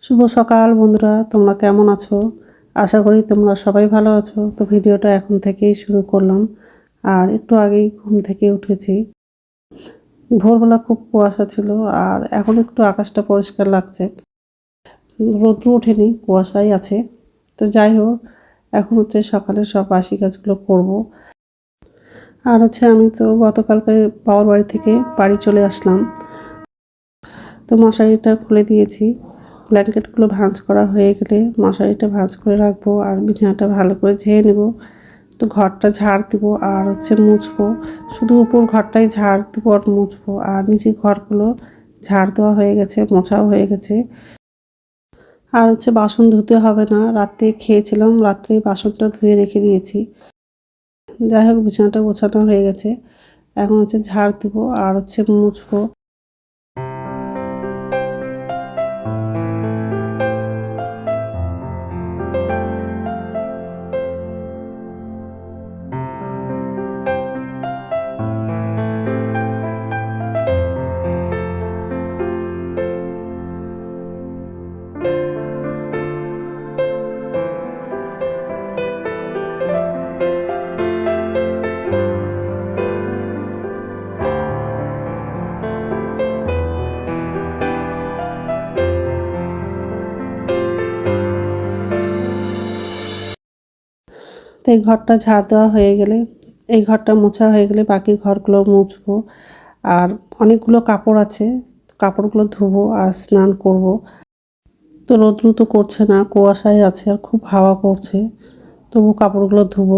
শুভ সকাল বন্ধুরা, তোমরা কেমন আছো? আশা করি তোমরা সবাই ভালো আছো। তো ভিডিওটা এখন থেকেই শুরু করলাম। আর একটু আগেই ঘুম থেকে উঠেছি। ভোরবেলা খুব কুয়াশা ছিল, আর এখন একটু আকাশটা পরিষ্কার লাগছে। রৌদ্র ওঠেনি, কুয়াশাই আছে। তো যাই হোক, এখন হচ্ছে সকালে সব বাসি কাজগুলো করব। আর হচ্ছে আমি তো গতকালকে বাবার বাড়ি থেকে বাড়ি চলে আসলাম। তো মশারিটা খুলে দিয়েছি। ব্ল্যাঙ্কেটগুলো ভাঁজ করা হয়ে গেলে মশারিটা ভাঁজ করে রাখবো, আর বিছানাটা ভালো করে ঝেড়ে নেব। তো ঘরটা ঝাড় দিব আর হচ্ছে মুছবো। শুধু উপর ঘরটাই ঝাড় দিব আর মুছবো, আর নিচে ঘরগুলো ঝাড় দেওয়া হয়ে গেছে, মোছাও হয়ে গেছে। আর হচ্ছে বাসন ধুতে হবে না, রাত্রে খেয়েছিলাম, রাত্রে বাসনটা ধুয়ে রেখে দিয়েছি। যাই হোক, বিছানাটা গোছানো হয়ে গেছে। এখন হচ্ছে ঝাড় দিব আর হচ্ছে মুছবো। তো এই ঘরটা ঝাড় দেওয়া হয়ে গেলে, এই ঘরটা মোছা হয়ে গেলে বাকি ঘরগুলো মুছবো। আর অনেকগুলো কাপড় আছে, কাপড়গুলো ধুবো আর স্নান করব। তো রৌদ্র তো করছে না, কুয়াশায় আছে আর খুব হাওয়া করছে, তবু কাপড়গুলো ধুবো।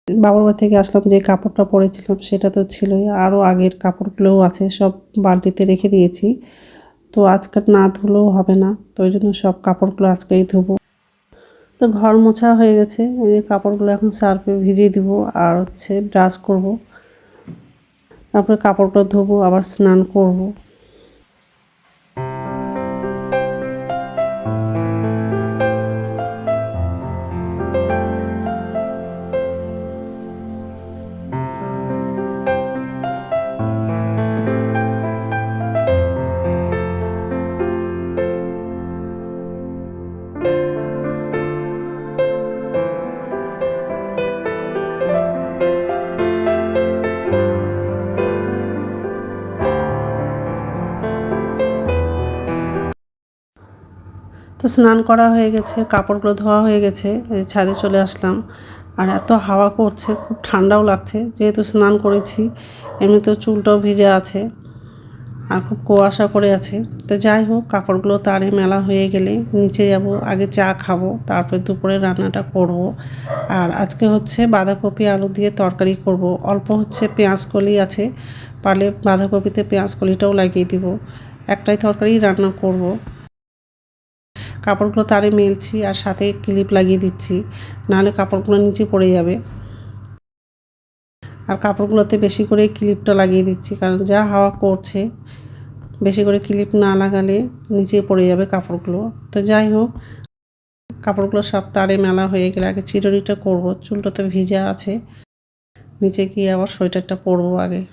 বাবার বাড়ি থেকে আসলাম, যে কাপড়টা পরেছিলাম সেটা তো ছিলই, আরও আগের কাপড়গুলোও আছে, সব বালতিতে রেখে দিয়েছি। তো আজকে না ধুলেও হবে না, তো ওই জন্য সব কাপড়গুলো আজকেই ধুবো। তো ঘর মোছা হয়ে গেছে, এই যে কাপড়গুলো এখন সার্ফে ভিজিয়ে দিব আর হচ্ছে ব্রাশ করব। তারপরে কাপড়গুলো ধোবো, আবার স্নান করব। তো স্নান করা হয়ে গেছে, কাপড়গুলো ধোয়া হয়ে গেছে, ছাদে চলে আসলাম। আর এত হাওয়া করছে, খুব ঠান্ডাও লাগছে, যেহেতু স্নান করেছি। এমনিতেও চুলটাও ভিজে আছে আর খুব কুয়াশা করে আছে। তো যাই হোক, কাপড়গুলো তারে মেলা হয়ে গেলে নিচে যাব, আগে চা খাবো, তারপরে দুপুরে রান্নাটা করব। আর আজকে হচ্ছে বাঁধাকপি আলু দিয়ে তরকারি করব। অল্প হচ্ছে পেঁয়াজ কলি আছে, পারলে বাঁধাকপিতে পেঁয়াজ কলিটাও লাগিয়ে দিব। একটাই তরকারি রান্না করব। কাপড়গুলো তারে মেলছি আর সাথে ক্লিপ লাগিয়ে দিচ্ছি, নাহলে কাপড়গুলো নিচে পড়ে যাবে। আর কাপড়গুলোতে বেশি করে ক্লিপটা লাগিয়ে দিচ্ছি, কারণ যা হাওয়া করছে, বেশি করে ক্লিপ না লাগালে নিচে পড়ে যাবে কাপড়গুলো। তো যাই হোক, কাপড়গুলো সব তারে মেলা হয়ে গেলে আগে চিরুনিটা করব, চুলটা তো ভিজা আছে। নিচে গিয়ে আবার সোয়েটারটা পরবো আগে।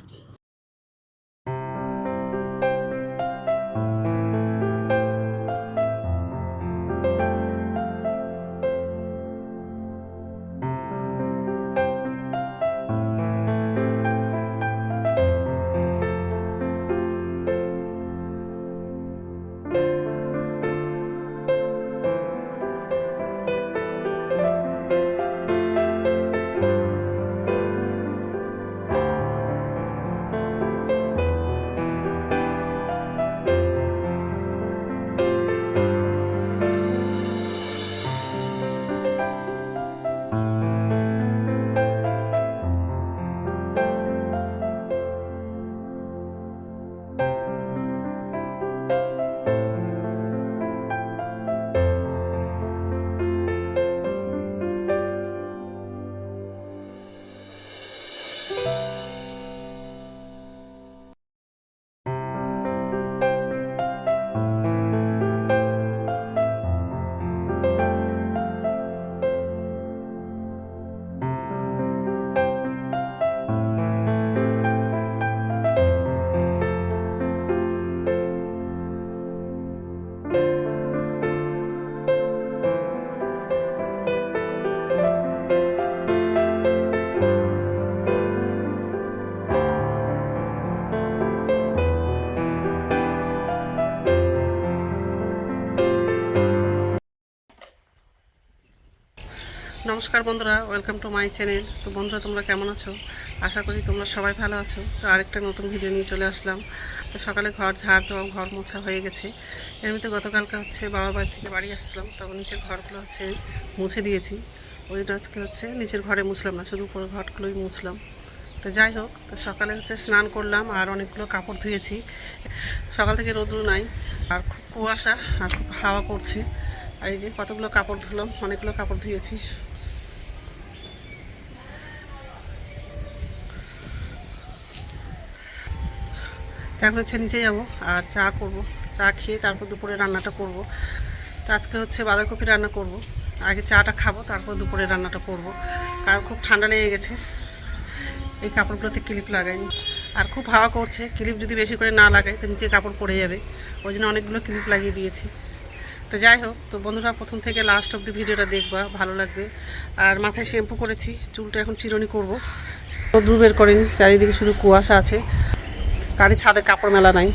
নমস্কার বন্ধুরা, ওয়েলকাম টু মাই চ্যানেল। তো বন্ধুরা, তোমরা কেমন আছো? আশা করি তোমরা সবাই ভালো আছো। তো আরেকটা নতুন ভিডিও নিয়ে চলে আসলাম। তো সকালে ঘর ঝাড় দেওয়া, ঘর মোছা হয়ে গেছে। এমনিতে গতকালকে বাবার বাড়ি থেকে বাড়ি আসছিলাম, তখন নিচের ঘরগুলো মুছে দিয়েছি। ওইটা আজকে নিচের ঘরে মুছলাম না, শুধু উপরের ঘরগুলোই মুছলাম। তো যাই হোক, তো সকালে স্নান করলাম আর অনেকগুলো কাপড় ধুয়েছি। সকাল থেকে রোদ্র নাই আর খুব কুয়াশা আর খুব হাওয়া করছে। আর এই যে কতগুলো কাপড় ধুলাম, অনেকগুলো কাপড় ধুয়েছি। এখন নিচে যাব আর চা করব। চা খেয়ে তারপর দুপুরে রান্নাটা করব। তো আজকে বাঁধাকপি রান্না করব। আগে চাটা খাবো, তারপর দুপুরে রান্নাটা করব। কারণ খুব ঠান্ডা লেগে গেছে, এই কাপড়গুলোতে ক্লিপ লাগাইনি। আর খুব হাওয়া করছে, ক্লিপ যদি বেশি করে না লাগাই তো নিচে কাপড় পড়ে যাবে। ওই জন্য অনেকগুলো ক্লিপ লাগিয়ে দিয়েছি। তো যাই হোক, তো বন্ধুরা প্রথম থেকে লাস্ট অব্দি ভিডিওটা দেখবা, ভালো লাগবে। আর মাথায় শ্যাম্পু করেছি, চুলটা এখন চিরুনি করব। রোদ্রু বের করেনি, চারিদিকে শুধু কুয়াশা আছে। গাড়ির ছাদে কাপড় মেলা নাই,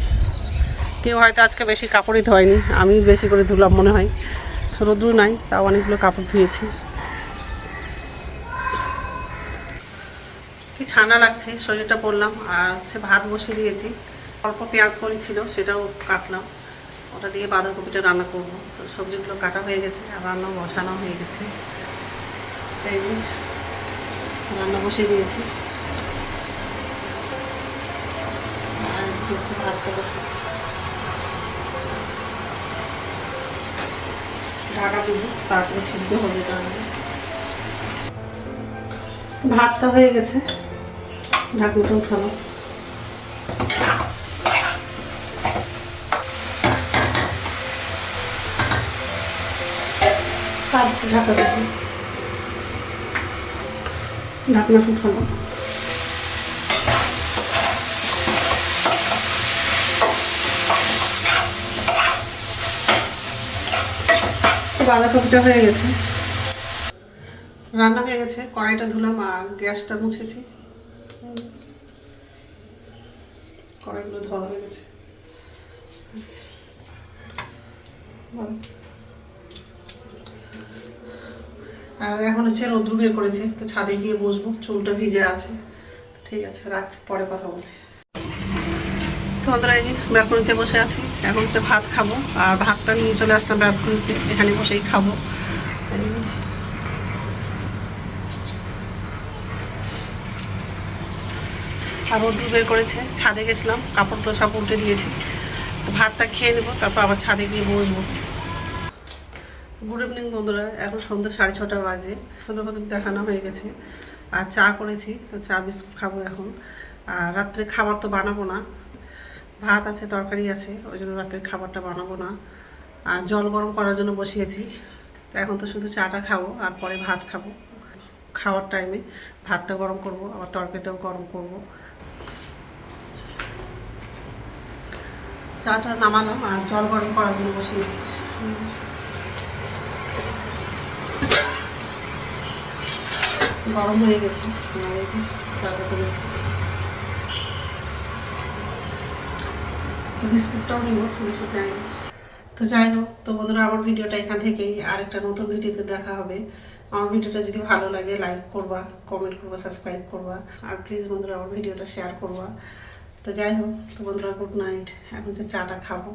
কেউ হয়তো আজকে বেশি কাপড়ই ধোয়নি, আমি বেশি করে ধুলাম মনে হয়। রোদ্রু নাই, তাও অনেকগুলো কাপড় ধুয়েছি। কি ঠান্ডা লাগছে, শরীরটা পড়লাম। আর ভাত বসিয়ে দিয়েছি, অল্প পেঁয়াজ করি ছিল, সেটাও কাটলাম। ওটা দিয়ে বাঁধাকপিটা রান্না করব। তো সবজিগুলো কাটা হয়ে গেছে আর রান্না বসানো হয়ে গেছে। তাই রান্না বসিয়ে দিয়েছি। আর ভাতটা বসে ঢাকা দিব, তাড়াতাড়ি সিদ্ধ হবে। তাহলে ভাতটা হয়ে গেছে, ঢাকনাটা উঠানো। ঢাকা দেবো, ঢাকনাটা উঠানো। বাঁধাকপিটা হয়ে গেছে, রান্না হয়ে গেছে। কড়াইটা ধুলাম আর গ্যাসটা মুছেছি। কড়াইগুলো ধোয়া হয়ে গেছে। আর এখন রোদ্রু বের করেছে, তো ছাদে গিয়ে বসবো, চুলটা ভিজে আছে। ঠিক আছে, রাখছি, পরে কথা বলছি। তোমাদের ব্যালকনিতে বসে আছি, এখন ভাত খাবো। আর ভাতটা নিয়ে চলে আসলাম ব্যালকনিতে, এখানে বসেই খাবো। আর রোদ্রু বের করেছে, ছাদে গেছিলাম, কাপড় তো সব উল্টে দিয়েছি। তো ভাতটা খেয়ে নেবো, তারপর আবার ছাদে গিয়ে বসবো। গুড ইভিনিং বন্ধুরা, এখন সন্ধ্যা 6:30 বাজে। সন্ধ্যা দেখানো হয়ে গেছে আর চা করেছি, তো চা বিস্কুট খাবো এখন। আর রাত্রে খাবার তো বানাবো না, ভাত আছে, তরকারি আছে, ওই জন্য রাত্রে খাবারটা বানাবো না। আর জল গরম করার জন্য বসিয়েছি। তো এখন তো শুধু চাটা খাবো আর পরে ভাত খাবো। খাওয়ার টাইমে ভাতটা গরম করব, আবার তরকারিটাও গরম করব। চাটা নামালাম আর জল গরম করার জন্য বসিয়েছি। গরম হয়ে গেছে, চাটা করেছি। তো বিস্কুটটাও নিব, বিস্কুট নেই। তো যাই হোক, তো বন্ধুরা আমার ভিডিওটা এখান থেকেই, আরেকটা নতুন ভিডিওতে দেখা হবে। আমার ভিডিওটা যদি ভালো লাগে লাইক করবা, কমেন্ট করবা, সাবস্ক্রাইব করবা। আর প্লিজ বন্ধুরা আমার ভিডিওটা শেয়ার করবা। তো যাই হোক, তো বন্ধুরা গুড নাইট। এখন চাটা খাবো।